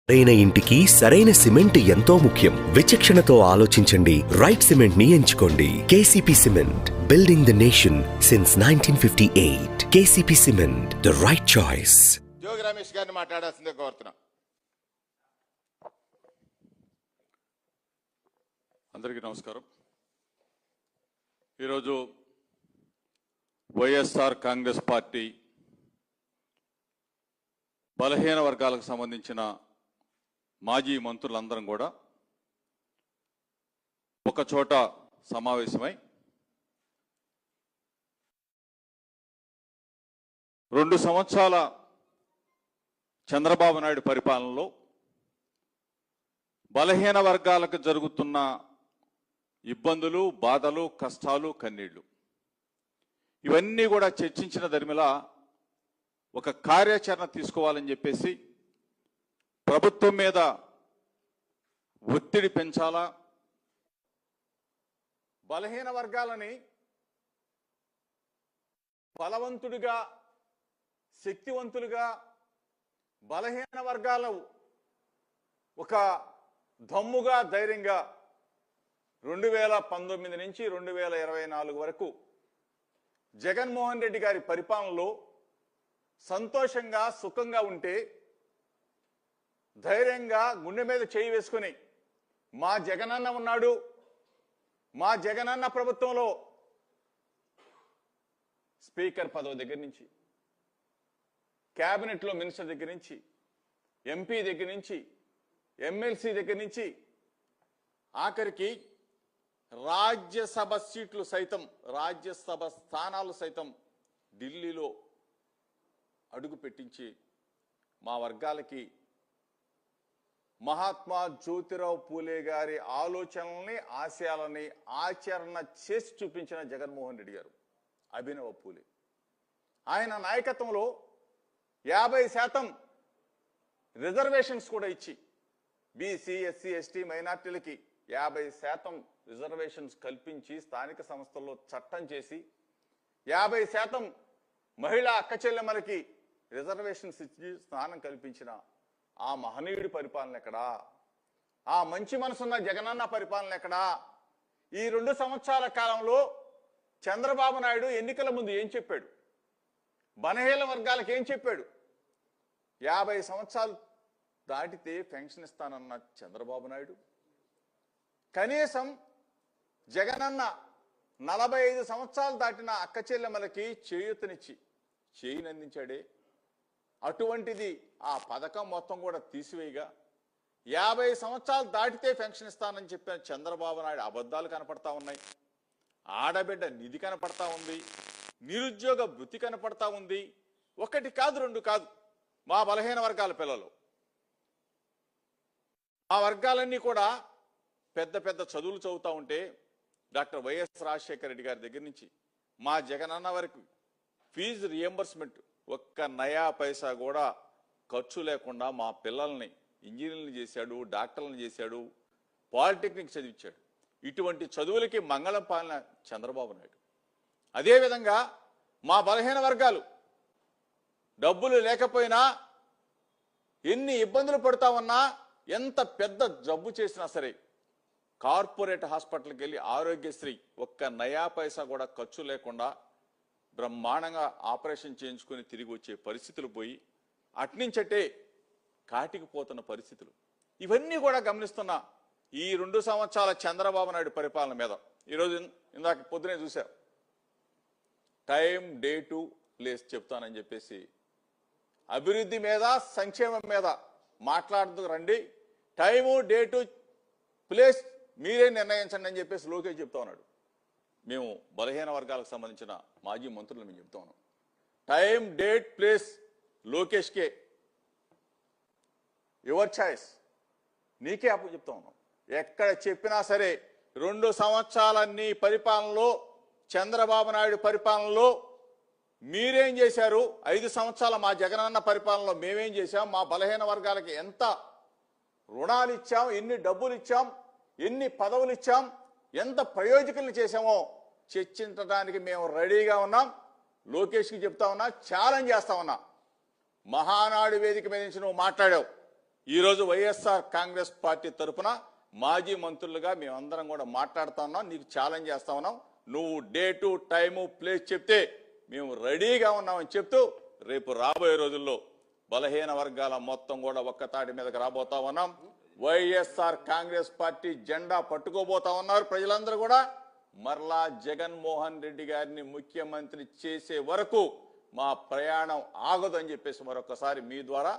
సరైన ఇంటికి సరైన సిమెంట్ ఎంతో ముఖ్యం. విచక్షణతో ఆలోచించండి. రైట్ సిమెంట్ ని ఎంచుకోండి. KCP cement, building the nation since 1958. KCP cement, the right choice. Jogi Ramesh గారిని మాట్లాడాల్సిందే కోరుతున్నాం. అందరికీ నమస్కారం. ఈరోజు వైఎస్ఆర్ కాంగ్రెస్ పార్టీ బలహీన వర్గాలకు సంబంధించిన మాజీ మంత్రులందరం కూడా ఒక చోట సమావేశమై 2 సంవత్సరాల చంద్రబాబు నాయుడు పరిపాలనలో బలహీన వర్గాలకు జరుగుతున్న ఇబ్బందులు, బాధలు, కష్టాలు, కన్నీళ్లు ఇవన్నీ కూడా చర్చించిన దరిమిలా ఒక కార్యాచరణ తీసుకోవాలని చెప్పేసి ప్రభుత్వం మీద ఒత్తిడి పెంచాలా, బలహీన వర్గాలని బలవంతుడిగా, శక్తివంతులుగా, బలహీన వర్గాలు ఒక దమ్ముగా, ధైర్యంగా 2019 నుంచి 2024 వరకు జగన్మోహన్ రెడ్డి గారి పరిపాలనలో సంతోషంగా, సుఖంగా ఉంటే ధైర్యంగా గుండె మీద చేయి వేసుకుని మా జగనన్న ఉన్నాడు, మా జగనన్న ప్రభుత్వంలో స్పీకర్ పదవి దగ్గర నుంచి, క్యాబినెట్లో మినిస్టర్ దగ్గర నుంచి, ఎంపీ దగ్గర నుంచి, ఎమ్మెల్సీ దగ్గర నుంచి, ఆఖరికి రాజ్యసభ సీట్లు సైతం, రాజ్యసభ స్థానాలు సైతం ఢిల్లీలో అడుగు పెట్టించి మా వర్గాలకి మహాత్మా జ్యోతిరావు పూలే గారి ఆలోచనల్ని, ఆశయాలని ఆచరణ చేసి చూపించిన జగన్మోహన్ రెడ్డి గారు, అభినవ పూలే. ఆయన నాయకత్వంలో 50% రిజర్వేషన్స్ కూడా ఇచ్చి బీసీ, ఎస్సీ, ఎస్టీ, మైనార్టీలకి 50% రిజర్వేషన్స్ కల్పించి స్థానిక సంస్థల్లో చట్టం చేసి 50% మహిళా అక్క చెల్లెమ్మలకి రిజర్వేషన్స్ ఇచ్చి స్థానం కల్పించిన ఆ మహనీయుడి పరిపాలన ఎక్కడా? ఆ మంచి మనసున్న జగనన్న పరిపాలన ఎక్కడా? ఈ 2 సంవత్సరాల కాలంలో చంద్రబాబు నాయుడు ఎన్నికల ముందు ఏం చెప్పాడు? బలహీన వర్గాలకు ఏం చెప్పాడు? 50 సంవత్సరాలు దాటితే పెన్షన్ ఇస్తానన్న చంద్రబాబు నాయుడు కనీసం జగనన్న 45 సంవత్సరాలు దాటిన అక్క చెల్లెమ్మలకి చేయూతనిచ్చి చేయినందించాడే. అటువంటిది ఆ పథకం మొత్తం కూడా తీసివేయగా 50 సంవత్సరాలు దాటితే పెన్షన్ ఇస్తానని చెప్పిన చంద్రబాబు నాయుడు అబద్ధాలు కనపడతా ఉన్నాయి. ఆడబిడ్డ నిధి కనపడతా ఉంది, నిరుద్యోగ వృత్తి కనపడతా ఉంది. 1 కాదు 2 కాదు, మా బలహీన వర్గాల పిల్లలు, ఆ వర్గాలన్నీ కూడా పెద్ద పెద్ద చదువులు చదువుతూ ఉంటే డాక్టర్ వైఎస్ రాజశేఖర రెడ్డి గారి దగ్గర నుంచి మా జగనన్న వరకు ఫీజు రియంబర్స్మెంట్ 1 నయా పైసా కూడా ఖర్చు లేకుండా మా పిల్లల్ని ఇంజనీర్లు చేశాడు, డాక్టర్లను చేశాడు, పాలిటెక్నిక్ చదివించాడు. ఇటువంటి చదువులకి మంగళం పాలన చంద్రబాబు నాయుడు. అదేవిధంగా మా బలహీన వర్గాలు డబ్బులు లేకపోయినా, ఎన్ని ఇబ్బందులు పడుతా ఉన్నా, ఎంత పెద్ద జబ్బు చేసినా సరే కార్పొరేట్ హాస్పిటల్కి వెళ్ళి ఆరోగ్యశ్రీ 1 నయా పైసా కూడా ఖర్చు లేకుండా బ్రహ్మాండంగా ఆపరేషన్ చేయించుకొని తిరిగి వచ్చే పరిస్థితులు పోయి అట్నుంచటే కాటికి పోతున్న పరిస్థితులు ఇవన్నీ కూడా గమనిస్తున్న ఈ 2 సంవత్సరాల చంద్రబాబు నాయుడు పరిపాలన మీద ఈరోజు ఇందాక పొద్దునే చూసా, టైం, డేటు, ప్లేస్ చెప్తానని చెప్పేసి అభివృద్ధి మీద, సంక్షేమం మీద మాట్లాడుతూ రండి, టైము, డేటు, ప్లేస్ మీరే నిర్ణయించండి అని చెప్పేసి లోకేష్ చెప్తా ఉన్నాడు. మేము బలహీన వర్గాలకు సంబంధించిన మాజీ మంత్రులు మేము చెప్తా ఉన్నాం, టైం, డేట్, ప్లేస్ లోకేష్కే, యువర్ చాయిస్, నీకే అప్పు చెప్తా ఉన్నాం. ఎక్కడ చెప్పినా సరే 2 సంవత్సరాలన్నీ పరిపాలనలో, చంద్రబాబు నాయుడు పరిపాలనలో మీరేం చేశారు, 5 సంవత్సరాల మా జగనన్న పరిపాలనలో మేమేం చేశాం, మా బలహీన వర్గాలకి ఎంత రుణాలు ఇచ్చాం, ఎన్ని డబ్బులు ఇచ్చాం, ఎన్ని పదవులు ఇచ్చాం, ఎంత ప్రయోజకులు చేశామో చర్చించడానికి మేము రెడీగా ఉన్నాం. లోకేష్కి చెప్తా ఉన్నా, ఛాలెంజ్ చేస్తా ఉన్నా. మహానాడు వేదిక మీద నుంచి నువ్వు మాట్లాడావు, ఈరోజు వైఎస్ఆర్ కాంగ్రెస్ పార్టీ తరఫున మాజీ మంత్రులుగా మేమందరం కూడా మాట్లాడుతా ఉన్నాం, నీకు ఛాలెంజ్ చేస్తా ఉన్నాం. నువ్వు డేటు, టైము, ప్లేస్ చెప్తే మేము రెడీగా ఉన్నామని చెప్తూ రేపు రాబోయే రోజుల్లో బలహీన వర్గాల మొత్తం కూడా ఒక్కతాటి మీదకి రాబోతా ఉన్నాం. వైఎస్ఆర్ కాంగ్రెస్ పార్టీ జెండా పట్టుకోబోతా ఉన్నారు ప్రజలందరూ కూడా. మరలా జగన్మోహన్ రెడ్డి గారిని ముఖ్యమంత్రి చేసే వరకు మా ప్రయాణం ఆగదని చెప్పేసి మరొకసారి మీ ద్వారా